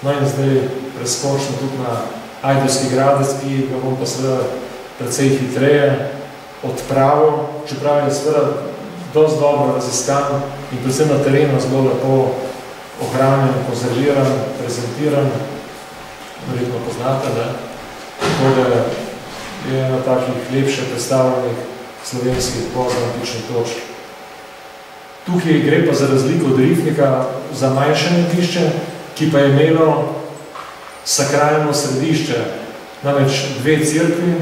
No in zdaj preskočno tudi na Ajdovski Gradec, ki ga bom pa seveda precej hitreje odpravil, čeprav je seveda dosti dobro raziskan in predvsem na terenu zelo lepo ohranjen, konzerviran, prezentiran, verjetno poznate, ne? Tako da je ena takih lepše predstavljenih slovenskih poznantičnih točk. Tukaj gre pa za razliko od Rifnika za manjše najdišče, ki pa je imelo sakralno središče, namreč dve cerkvi,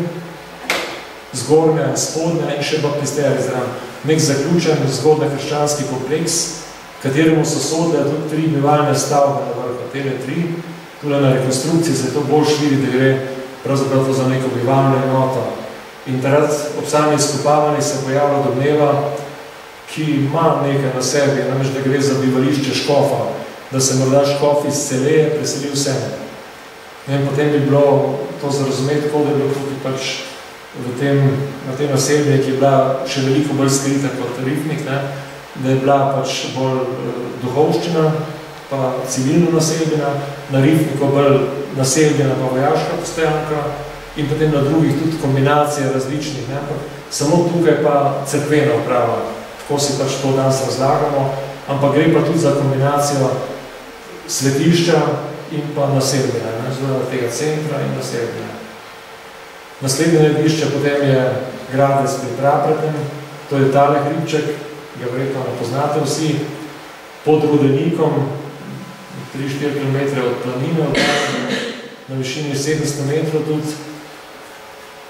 zgornja in spodnja in še baptisterij zraven. Nek zaključen zgodno-krščanski kompleks, kateremu so sodile tudi 3 bivalne stavbe na vrhu, tele 3. Tule na rekonstrukciji se je to bolj vidi, da gre pravzaprav to za neko bivalno enoto. In takrat ob sami izkopavanji se pojavila domneva, ki ima nekaj na sebi, namreč da gre za bivališče škofa, da se morda škof iz Celeje preselil sem. In potem bi bilo to za razumeti, tako da je bilo tudi pač na tem naselju, ki je bila še veliko bolj skrita kot Rifnik, ne, da je bila pač bolj duhovščina, pa civilno naseljena, na Rifniku bolj naseljena pa vojaška postojanka in potem na drugih tudi kombinacije različnih, ne, samo tukaj pa cerkvena uprava, tako si pač to danes razlagamo, ampak gre pa tudi za kombinacijo svetišča in pa naseljena, zelo tega centra in naseljena. Naslednje najdišče potem je Gradec pri Prapretem, to je tale hribček, ga verjetno ne poznate vsi, pod Rudenikom, 3-4 km od planine, na višini 700 metrov tudi,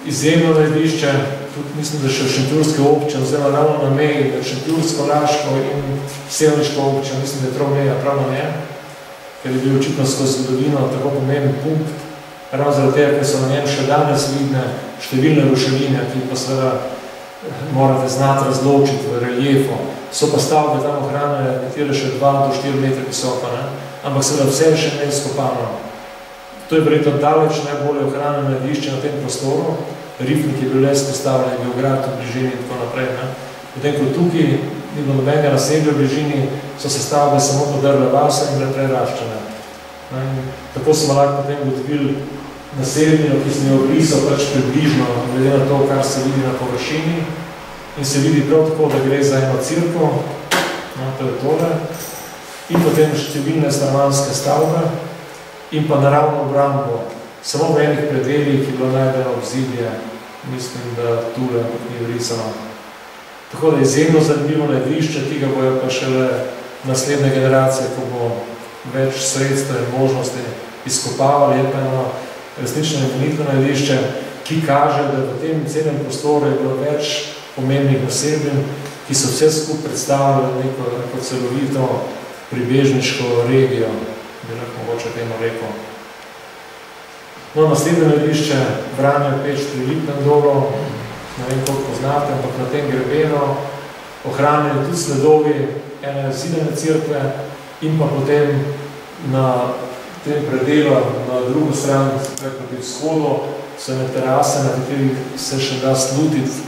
izjemno najdišče, tudi mislim, da še v Šentjurske občine, oziroma ravno na meji, med Šentjursko, Laško in Sevniško občine, mislim, da je prav meja, prav na njem, ker je bil očitno skozi zgodovino tako pomemben punkt, ravno zaradi tega, ker so na njem še danes vidne številne ruševine, ki pa seveda morate znati razločiti v reliefu. So pa stavbe tam ohranjene, nekatere še 2 do 4 metre visoko, ne? Ampak seveda vse je še neizkopano. To je verjetno daleč najbolje ohranjeno najdišče na tem prostoru. Rifnik je bil le izpostavljen, Beograd v bližini in tako naprej. Ne? Potem, ko tukaj ni bilo nobenega naselja v bližini, so se stavbe samo podrle vase in bile preraščene. Tako smo lahko potem ugotovili naseljino, ki sem jo obrisal pač približno, glede na to, kar se vidi na površini. In se vidi prav tako, da gre za eno cirko, to je tole, in potem številne stanovanjske stavbe in pa naravno obrambo, samo v enih predelih, ki je bilo najdeno obzidje, mislim, da tule ni vrisano. Tako da je izjemno zanimivo najdišče, ki ga bojo pa šele naslednje generacije, ko bo več sredstev in možnosti izkopavali, je pa eno resnično imenitno najdišče, ki kaže, da v tem celem prostoru je bilo več pomembnih naselbin, ki so vse skupaj predstavljali neko celovito pribežniško regijo, bi lahko mogoče temu rekel. No, naslednje najdišče, Vranje peč pri Lipnem dolu, ne vem, koliko poznate, ampak na tem grebeno ohranjeni tudi sledovi ene zidane cerkve in pa potem na tem predelu na drugo stran, proti vzhodu, so ene terase, na katerih se še da slutiti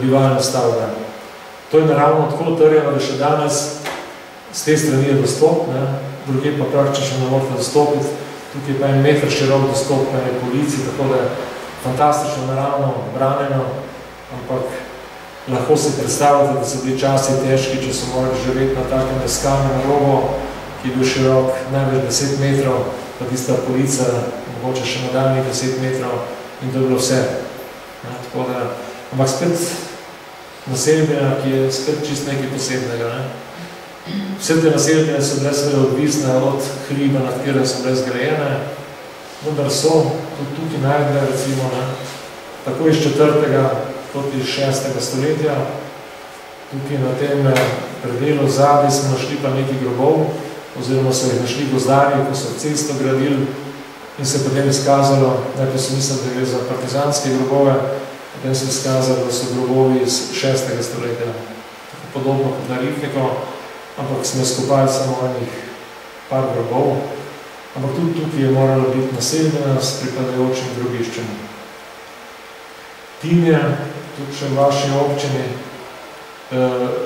bivalne stavbe. To je naravno tako trjeno, da še danes z te strani je dostop, druge pa praktično ne morate dostopiti, tukaj pa 1 meter širok dostop na ene polici, tako da je fantastično naravno branjeno, ampak lahko si predstavljate, da so bili časi težki, če so morali živeti na takem neskalnem robu, ki je bil širok največ 10 metrov, pa tista polica, mogoče še nadaljnih 10 metrov in to je bilo vse. Ampak spet naseljbina, ki je spet čist nekaj posebnega. Vse te naseljbine so bile seveda odvisne od hriba, nad katerem so bile zgrajene, vendar so tudi tukaj najdele, recimo, tako iz 4. kot iz 6. stoletja. Tukaj na tem predelu zadnji smo našli pa nekaj grobov, oziroma so jih našli gozdarji, ko so cesto gradili in se potem izkazalo, najprej so mislili, da gre za partizanske grobove, potem se izkazalo, da so grobovi iz 6. stoletja, tako podobno kot na Rifniku, ampak smo izkopali samo enih par grobov, ampak tudi tukaj je moralo biti naseljena s pripadajočim grobiščem. Tinje, tudi še v vaši občini,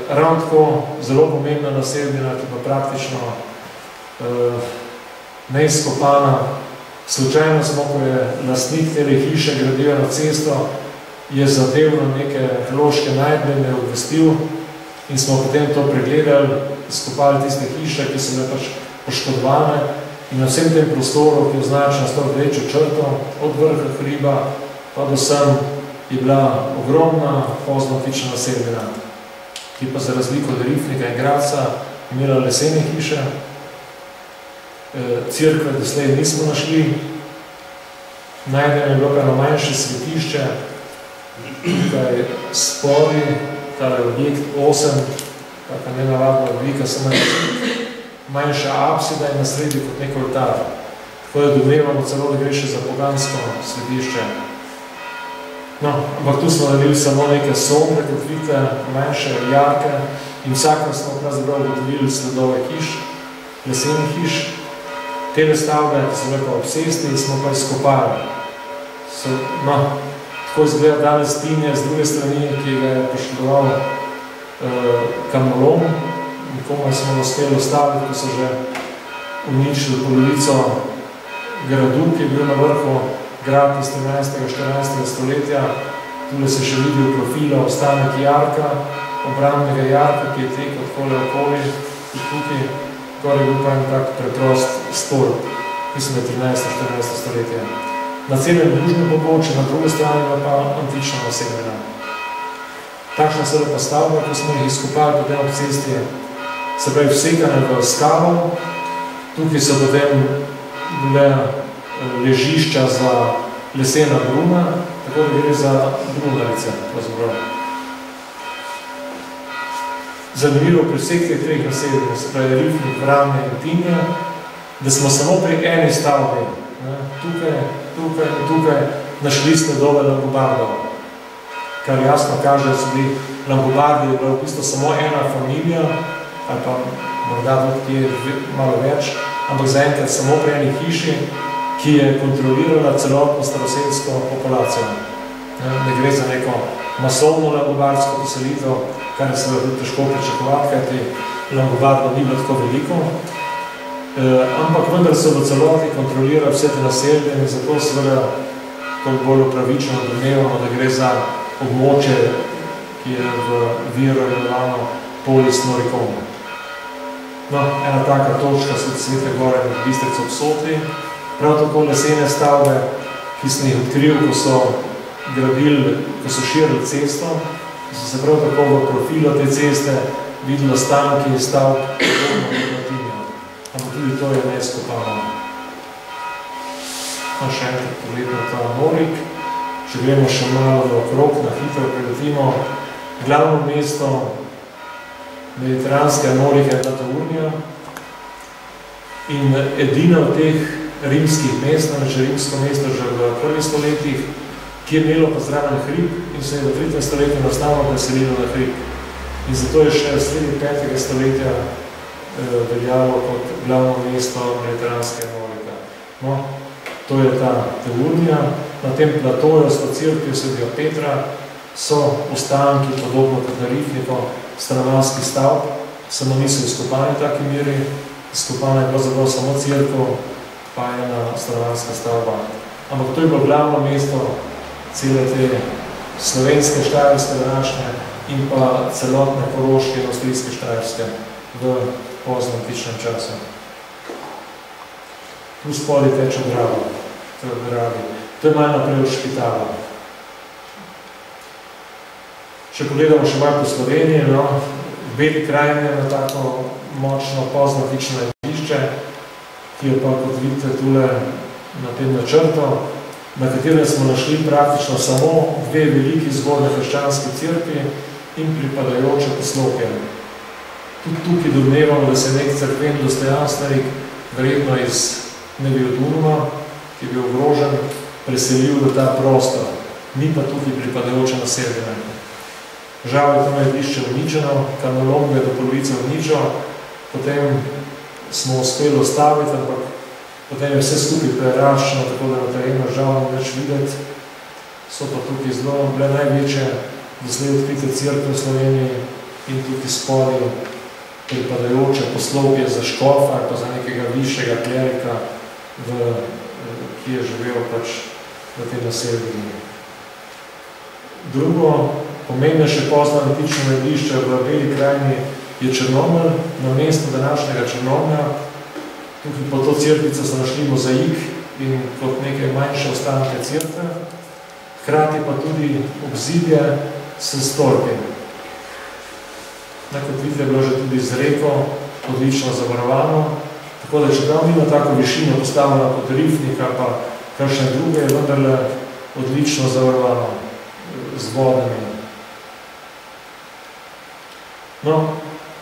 ravno tako zelo pomembna naseljena, ki pa praktično neizkopana. Slučajno smo, ko je lastnik tele hiše gradil na cesto, je zadev na neke arheološke najdbe, me obvestil in smo potem to pregledali, izkopali tiste hiše, ki so bile pač poškodovane in na vsem tem prostoru, ki je označen s to rdečo črto, od vrha hriba pa do sem, je bila ogromna poznoantična naselbina, ki pa za razliko od Rifnika in Gradca imela lesene hiše. Cerkve doslej nismo našli. Najdeno je bilo eno manjše svetišče, tukaj spodi, tale objekt 8, taka nenavadna oblika, samo manjša apsida in na sredi kot nek oltar. Tako da domnevamo celo, da gre še za pogansko svetišče. No, ampak tu smo naredili samo neke sombre, kot vidite, manjše jarke in vsakrat smo pravzaprav ugotovili sledove hiš, lesenih hiš. Tele stavbe, ki so bile pa obsesti, smo pa izkopali. No, tako izgleda danes Tinje z druge strani, ki ga je poškodoval kamnolom. Komaj smo uspeli ostaviti, ko so že uničili polovico gradu, ki je bil na vrhu, grad iz 13. 14. stoletja. Tule se še vidi v profilu ostanek jarka, obrambnega jarka, ki je tekel takole okoli in tukaj. Torej je bil pa en tak preprost stolp, mislim, da 13. 14. stoletja. Na celem južnem pobočju, na druge strani pa antična naselbina. Takšna se pa stavba, ko smo jih izkopali potem ob cesti, se pravi vsekane v skalo. Tukaj so potem bile ležišča za lesena bruna, tako da gre za brunarice. Zanimivo pri vseh teh treh naseljih, se pravi Rifnik, Vranje in Tinje, da smo samo pri eni stavbi, tukaj našli sledove Langobardov, kar jasno kaže, da so bili Langobardi, je bila v bistvu samo ena familija, ali pa morda tudi malo več, ampak zaenkrat samo pri eni hiši, ki je kontrolirala celotno staroselsko populacijo. Ne gre za neko masovno langobardsko poselitev, kar je seveda tudi težko pričakovati, kajti Langobardov ni bilo tako veliko, ampak vendar so v celoti kontrolirali vse te naselje in zato seveda toliko bolj upravičeno domnevamo, da gre za območje, ki je v viru imenovano Polis Noricum. No, ena taka točka so Svete Gore in Bistrica ob Sotli, prav tako lesene stavbe, ki sem jih odkril, ko so gradili, ko so širili cesto, so se prav tako v profilu te ceste videli ostanki in stavb podobno kot na Tinju. Ampak tudi to je neizkopano. No, še enkrat pogledamo ta Norik. Če gremo še malo okrog, na hitro preletimo. Glavno mesto mediteranskega Norika je Taurnija in edina od teh rimskih mest, namreč rimsko mesto že v prvih stoletjih, ki je imelo pa zraven hrib in se je v 3. stoletju enostavno preselilo na hrib. In zato je še sredi 5. stoletja veljalo kot glavno mesto mediteranskega Norika. No, to je ta Taurnija. Na tem platoju s cerkvijo Svetega Petra so ostanki, podobno kot na Rifniku, stanovanjskih stavb, samo niso izkopani v taki meri. Izkopana je pravzaprav samo cerkev, pa ena stanovanjska stavba. Ampak to je bilo glavno mesto cele te slovenske Štajerske današnje in pa celotne koroške in avstrijske Štajerske v poznem antičnem času. Tu spodaj teče Drava, to je malo naprej od Špitala. Če pogledamo še malo po Sloveniji, no, v Beli krajini je na tako močno pozno antično najdišče, ki je pa, kot vidite, tule na tem načrtu, na katerem smo našli praktično samo dve veliki zgodne hrščanski cerkvi in pripadajoče poslopje. Tudi tukaj domnevamo, da se nek cerkven dostojanstvenik, verjetno iz Nebiodunuma, ki je bil ogrožen, preselil v ta prostor. Ni pa tukaj pripadajoče naseljene. Žal je to najdišče uničeno, kamnolom je do polovice uničil, potem smo uspeli ostaviti, ampak potem je vse skupaj preraščeno, tako da na terenu žal ni več videti. So pa tukaj zelo bile največje doslej odkrite cerkve v Sloveniji in tukaj spodaj pripadajoče poslopje za škofa ali pa za nekega višjega klerika ki je živel pač v tej naselbini. Drugo, pomembnejše pozno antično najdišče v Beli krajini je Črnomelj, na mestu današnjega Črnomlja. Tukaj po to cerkvico so našli mozaik in kot nekaj manjše ostanke cerkve, hkrati pa tudi obzidje s stolpi. Kot vidite, je bilo že tudi z reko odlično zavarovano, tako da čeprav nima tako višino postavljena kot rifnika, pa kakšne druge, je vendarle odlično zavarovano z vodami. No,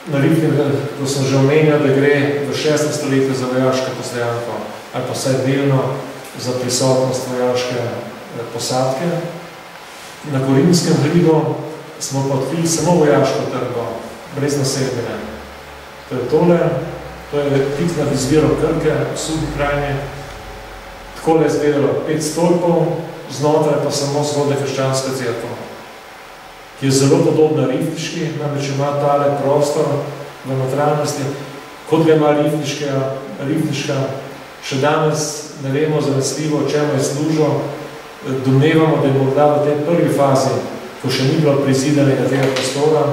na rifniku, ko sem že omenjal, da gre v 6. stoletju za vojaško postojanko, ali pa vsaj delno za prisotnost vojaške posadke. Na Korinskem hribu smo pa odkrili samo vojaško trgo, brez naselbine. To je tole, to je tik nad izviro Krke, v Suhi krajini. Takole je izgledalo 5 stolpov, znotraj pa samo zgodna krščanska cerkev, ki je zelo podobna rifniški, namreč ima tale prostor v notranjosti, kot ga ima rifniška. Še danes ne vemo zanesljivo, čemu je služil. Domnevamo, da je morda v tej prvi fazi, ko še ni bilo prizidanega tega prostora,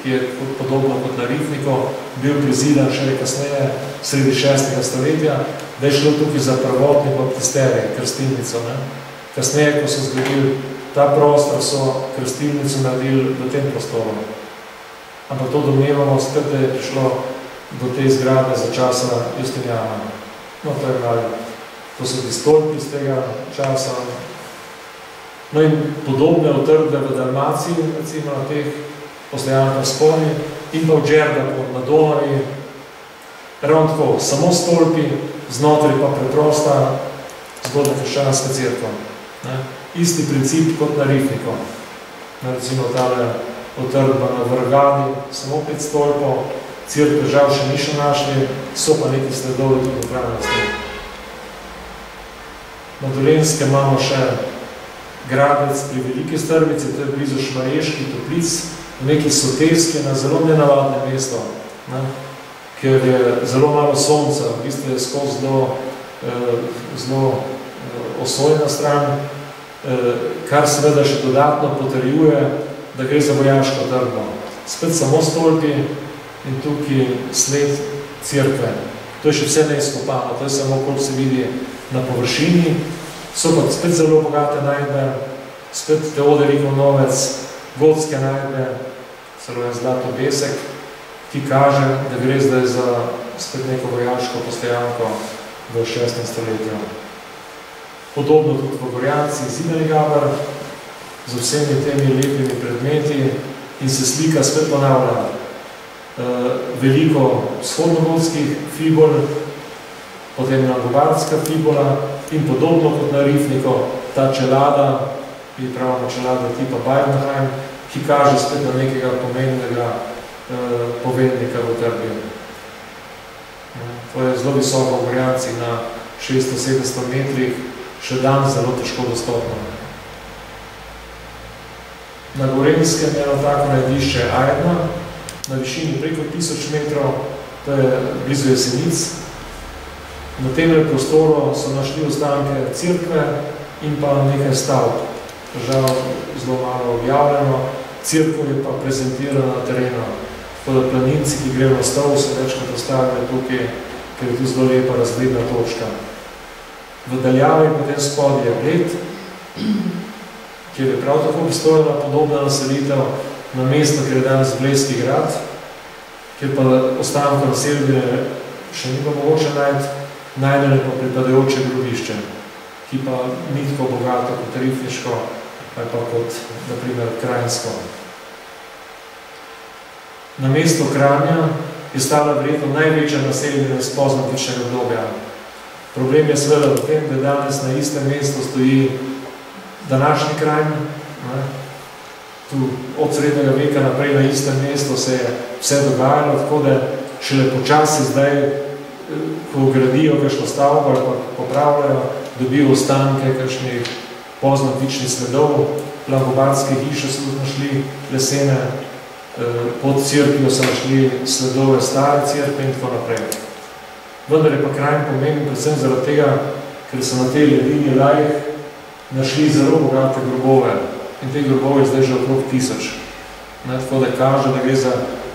ki je podobno kot na rifniku, bil prizidan šele kasneje, sredi 6. stoletja, da je šlo tukaj za prvotni baptisterij, krstilnico. Kasneje, ko so zgradili ta prostor, so krstilnico naredili v tem prostoru. Ampak to domnevamo, spet, da je prišlo do te zgradbe za časa Justinijana. No, to so ti stolpi iz tega časa. No in podobne utrdbe v Dalmaciji, recimo na teh postojankah sponi, in pa v Džerdapu na Donavi. Ravno tako, samo stolpi, znotraj pa preprosta zgodna krščanska cerkev. Isti princip kot na rifniku. Recimo tale utrdba na Vrgadi, samo 5 stolpov, cerkve žal še ni še našli, so pa neki sledovi tudi v pravnosti. Na Dolenjskem imamo še Gradec pri Veliki Strmici, to je blizu Šmarjeških Toplic, v neki Soteski, na zelo nenavadne mesto, ker je zelo malo sonca, v bistvu je skozi zelo osojna stran, kar seveda še dodatno potrjuje, da gre za vojaško trgo. Spet samo stolpi in tukaj sled cerkve. To je še vse neizkopano, to je samo, koliko se vidi na površini. So pa spet zelo bogate najdbe, spet Teoderikov novec, gotske najdbe, celo je zlato besek, ki kaže, da gre zdaj za spet neko vojaško postojanko v 6. stoletju. Podobno tudi v Gorjanci, Zidani Gaber, z vsemi temi lepimi predmeti in se slika spet ponavlja. Veliko vzhodnogotskih fibul, potem langobarska fibola in podobno kot na rifniku, ta čelada, ki pravimo čelada tipa Beidenheim, ki kaže spet na nekega pomembnega povednika v trgi. To je zelo visoko v Gorjanci, na 600-700 metrih, še dan zelo težko dostopno. Na Gorenjskem je eno tako najdišče Ajdna, na višini preko 1000 metrov, to je blizu Jesenic. Na tem prostoru so našli ostanke cerkve in pa nekaj stavb. Žal zelo malo objavljeno, cerkev je pa prezentirana na terenu. Tako da planinci, ki grejo na stol, so večkrat postavili tukaj, ker je tu zelo lepa razgledna točka. V daljavi potem spodaj je Bled, kjer je prav tako postojena podobna naselitev na mesto, kjer je danes Blejski grad, kjer pa ostanko naselbine še ni pa mogoče najti, najdene pa pripadajoče grobišče, ki pa ni tako bogato kot rifniško, ali pa kot, na primer, Krajinsko. Na mesto Kranja je stala verjetno največja naseljena iz poznantičnega obdobja. Problem je seveda v tem, da danes na istem mestu stoji današnji Kranj. Tu od srednjega veka naprej na istem mestu se je vse dogajalo, tako da šele počasi zdaj, ko gradijo kakšno stavbo ali pa popravljajo, dobijo ostanke kakšnih poznantičnih sledov, langobarske hiše so našli lesene, pod cerkvijo so našli sledove stare cerkve in tako naprej. vendar je pa kraj pomemben predvsem zaradi tega, ker so na tej ledini lajih našli zelo bogate grobove in te grobove je zdaj že okrog 1000. Tako da kaže, da gre za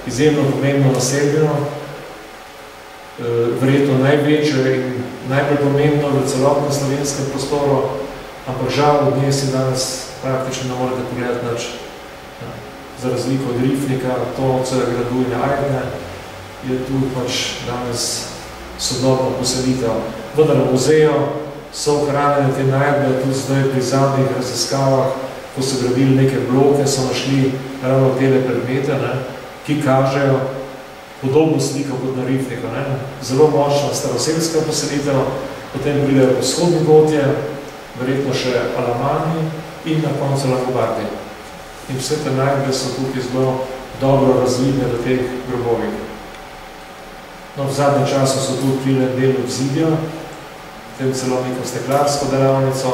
izjemno pomembno naseljeno, verjetno največje in najbolj pomembno v celotnem slovenskem prostoru, ampak žal od nje si danes praktično ne morete pogledati nič. Za razliko od Rifnika, Tonovcega gradu in Ajdne je tu pač danes sodobno poselitev. Vendar v muzeju so ohranjene te najdbe, tudi zdaj pri zadnjih raziskavah, ko so gradili neke bloke, so našli ravno tele predmete, ki kažejo podobno sliko kot na Rifniku. Zelo močna staroselska poselitev, potem pridejo po vzhodni Gotje, verjetno še Alamani in na koncu Langobardi. In vse te najdbe so tukaj zelo dobro razvidne v teh grobovih. No, v zadnjem času so tu odkrili del obzidja, potem celo neko steklarsko delavnico.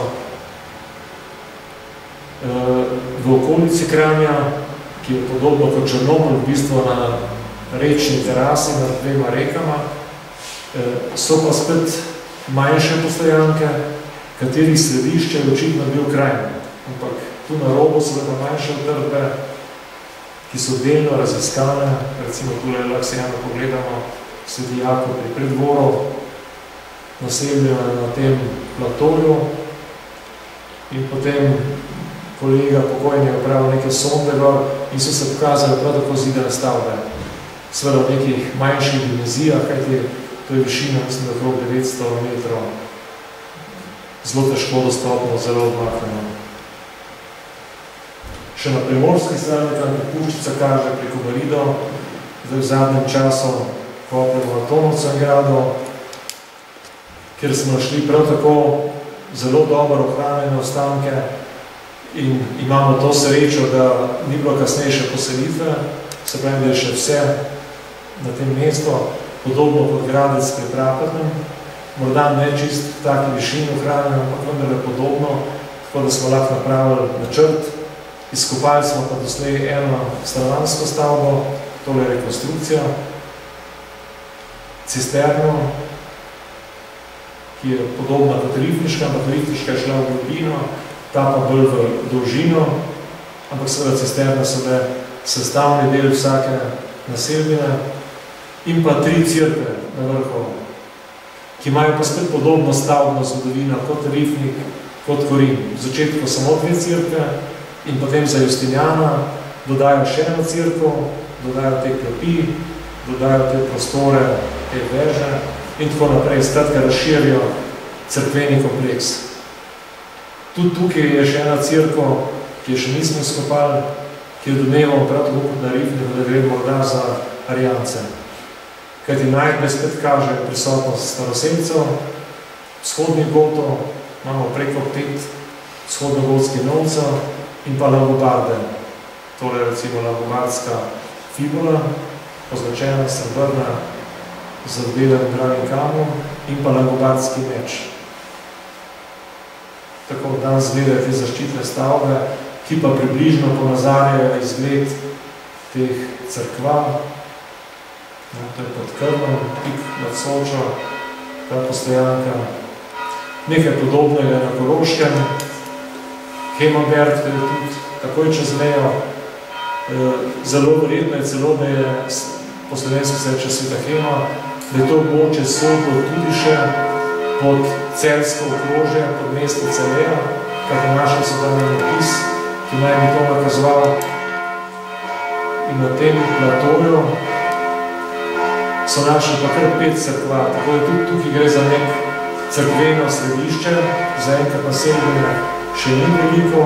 V okolici Kranja, ki je podobno kot Črnomelj, v bistvu na rečni terasi nad dvema rekama, so pa spet manjše postojanke, katerih središče je očitno bil Kranj. Ampak tu na robu so pa manjše utrdbe, ki so delno raziskane, recimo tule lahko se eno pogledamo, Sveti Jakob pri Preddvoru, naseljeno na tem platorju in potem kolega pokojni je opravil neke sonde gor in so se pokazali prav tako zidane stavbe. Seveda v nekih manjših dimenzijah, kajti to je višina, mislim, da okrog 900 metrov, zelo težko dostopno, zelo odmaknjeno. Še na primorski strani, tam Puščica kaže pri Kobarido, zdaj v zadnjem času kopljamo na Tonovcem gradu, kjer smo našli prav tako zelo dobro ohranjene ostanke in imamo to srečo, da ni bilo kasnejše poselitve, se pravi, da je še vse na tem mestu, podobno kot Gradec pri Prapernem, morda ne čist v taki višini ohranjeno, ampak vendar je podobno, tako da smo lahko napravili načrt. Izkopali smo pa doslej eno stanovanjsko stavbo, tole je rekonstrukcija, cisterno, ki je podobna kot Rifniška, ampak Rifniška je šla v globino, ta pa bolj v dolžino, ampak seveda cisterna so bile sestavni del vsake naselbine in pa 3 cerkve na vrhu, ki imajo pa spet podobno stavbno zgodovino kot Rifnik, kot Korin. V začetku samo 2 cerkve in potem za Justinjana dodajo še eno cerkev, dodajo te klopi, dodajo te prostore, te veže in tako naprej, skratka razširijo cerkveni kompleks. Tudi tukaj je še ena cerkev, ki je še nismo izkopali, ki je domneval prav tako kot na Rifniku, da gre morda za Arijance. Kajti najdbe spet kaže prisotnost staroselcev, vzhodnih Gotov, imamo preko 5 vzhodnogotskih novcev in pa Langobarde. Tole je recimo langobardska fibula, označena srebrna z belem dragim kamnom in pa langobardski meč. Tako danes gledajo te zaščitne stavbe, ki pa približno ponazarjajo izgled teh cerkva. To je pod Krnom, tik nad Sočo, ta postojanka. Nekaj podobnega na Koroškem, Hemabert, ki je tudi takoj čez mejo. Zelo verjetno je celo, da je po slovensko se reče Sveta Hema, da je to območje sodilo tudi še pod Celjsko okrožje, pod mesto Celeja, kako našel so tam en opis, ki naj bi to nakazoval. In na tem platorju so našli pa kar 5 cerkva, tako da tudi tukaj gre za nek cerkveno središče, za enkrat naseljene še ni veliko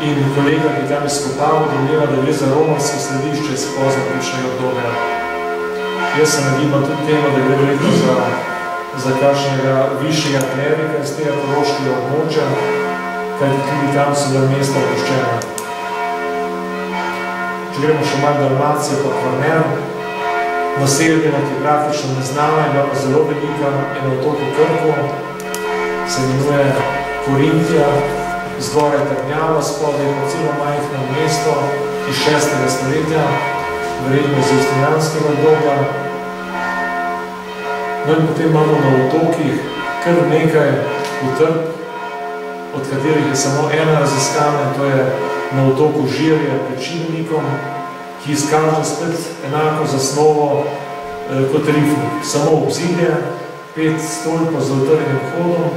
in kolega, ki tam izkopal, domneva, da gre za romarsko središče iz poznopričnega obdobja. Jaz se nagibam tudi temu, da gre verjetno za kakšnega višjega klerika iz tega koroškega območja, kajti tudi tam so bila mesta opuščena. Če gremo še malo Dalmacijo pa Kvarner, naseljena, ki je praktično neznana in pa zelo velika, je na otoku Krku, se imenuje Korintija, zgoraj Trnjava, spodaj je pa celo majhno mesto iz 6. stoletja, verjetno iz Justinjanskega obdobja. No in potem imamo na otokih kar nekaj utrdb, od katerih je samo ena raziskana, to je na otoku Žirje pred Šibenikom, ki izkaže spet enako zasnovo kot Rifnik. Samo obzidje, 5 stolpov z utrjenim vhodom,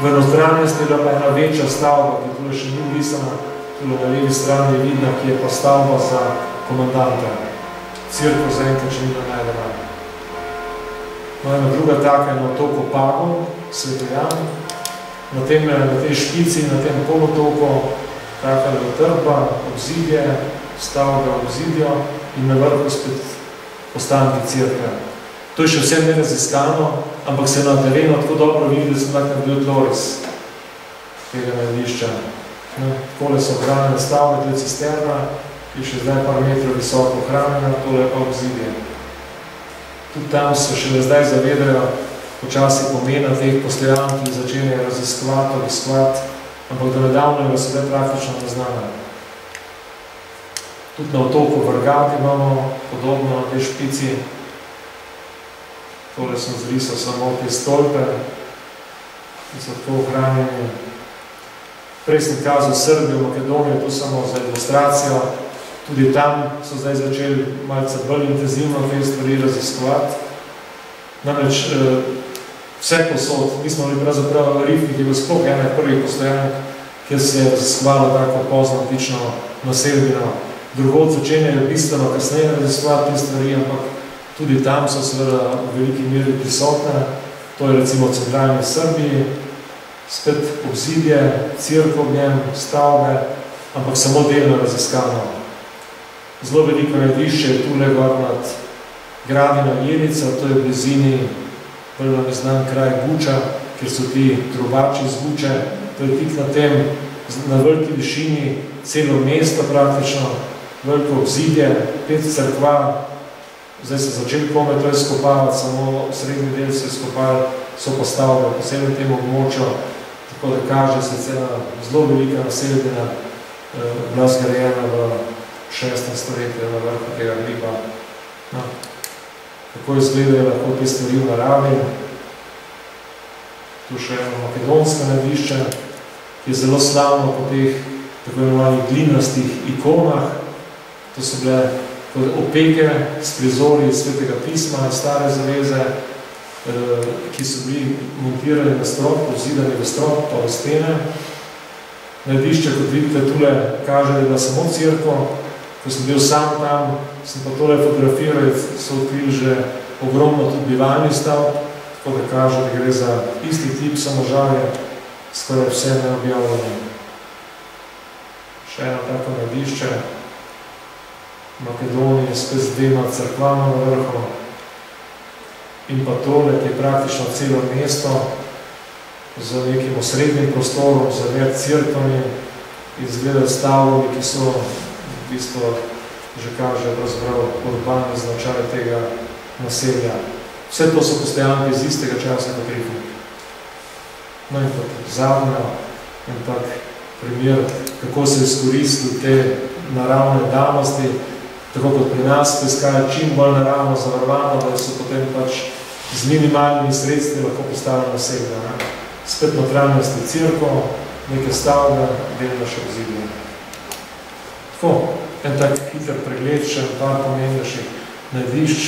v notranjosti je bila pa ena večja stavba, ki tule še ni vlisana, tule na levi strani je vidna, ki je pa stavba za komandanta. Cirko zaenkrat še ni najdena. No, ena druga taka je na otoku Pagov, Svetojan. Na tej špici, na tem polotoku, taka je utrdba, obzidje, stavba obzidjo in na vrhu spet ostanki cirka. To je še vse neraziskano, ampak se na terenu tako dobro vidi, da sem tak naredil tloris tega najdišča. Takole so ohranjene stavbe, to je cisterna, ki je še zdaj par metrov visoko ohranjena, tole je pa obzidje. Tudi tam se še zdaj zavedajo počasi pomena teh postojank, ki začenjajo raziskovati, ampak do nedavnega so bile praktično neznane. Tudi na otoku Vrgat imamo podobno na tej špici. Tole sem zrisal samo te stolpe, ki so tako ohranjeni. Prej sem kazal Srbijo, Makedonijo, tu samo za ilustracijo. Tudi tam so zdaj začeli malce bolj intenzivno te stvari raziskovati. Namreč vse posod, mi smo bili pravzaprav Rifnik, je bil sploh ene prvih postojank, kjer se je raziskovalo tako pozno antično naselbino. Drugod začenjajo bistveno kasneje raziskovati te stvari, ampak tudi tam so seveda v veliki meri prisotne. To je recimo v centralni Srbiji, spet obzidje, cirko v njem, stavbe, ampak samo delno raziskano. Zelo veliko najdišče je tule gor nad Gradina Jelica, to je v blizini prvo neznan kraj Guča, kjer so ti trubači z Guče, to je tik na tem, na veliki višini, celo mesto praktično, veliko obzidje, 5 cerkva, zdaj se začeli kome to izkopavati, samo srednji del se izkopali, so postavili posebej temu območju, tako da kaže se cela zelo velika naseljena, bila zgrajena v 6. stoletju na vrhu tega hriba. No. Kako izgledajo lahko te stvari v naravi. Tu še eno makedonsko najdišče, ki je zelo slavno po teh tako imenovanih glinastih ikonah. To so bile opeke s prizori Svetega pisma in Stare zaveze, ki so bili montirani na strop, pozidani v strop, pa v stene. Najdišče, kot vidite, tule kaže, da je bila samo cirko. Ko sem bil sam tam, sem pa tole fotografiral, so odkrili že ogromno tudi bivalnih stavb, tako da kaže, da gre za isti tip samožalje, skoraj vse neobjavljene. Še eno tako najdišče. Makedonije spet z 2 cerkvama na vrhu. In pa tole, ki je praktično celo mesto z nekim osrednjim prostorom, z več cirkvami, izgledajo stavljami, ki so v bistvu že kaže pravzaprav urbani značaj tega naselja. Vse to so postojanke iz istega časa kot Rifnik. No in kot zadnja, en tak primer, kako se izkoristili te naravne danosti, tako kot pri nas, poiskajo čim bolj naravno zavarovano, da so potem pač z minimalnimi sredstvi lahko postavili naselja. Spet notranjosti cirko, neke stavbe, delno še obzidje. Tako, en tak hiter pregled, še par pomembnejših najdišč.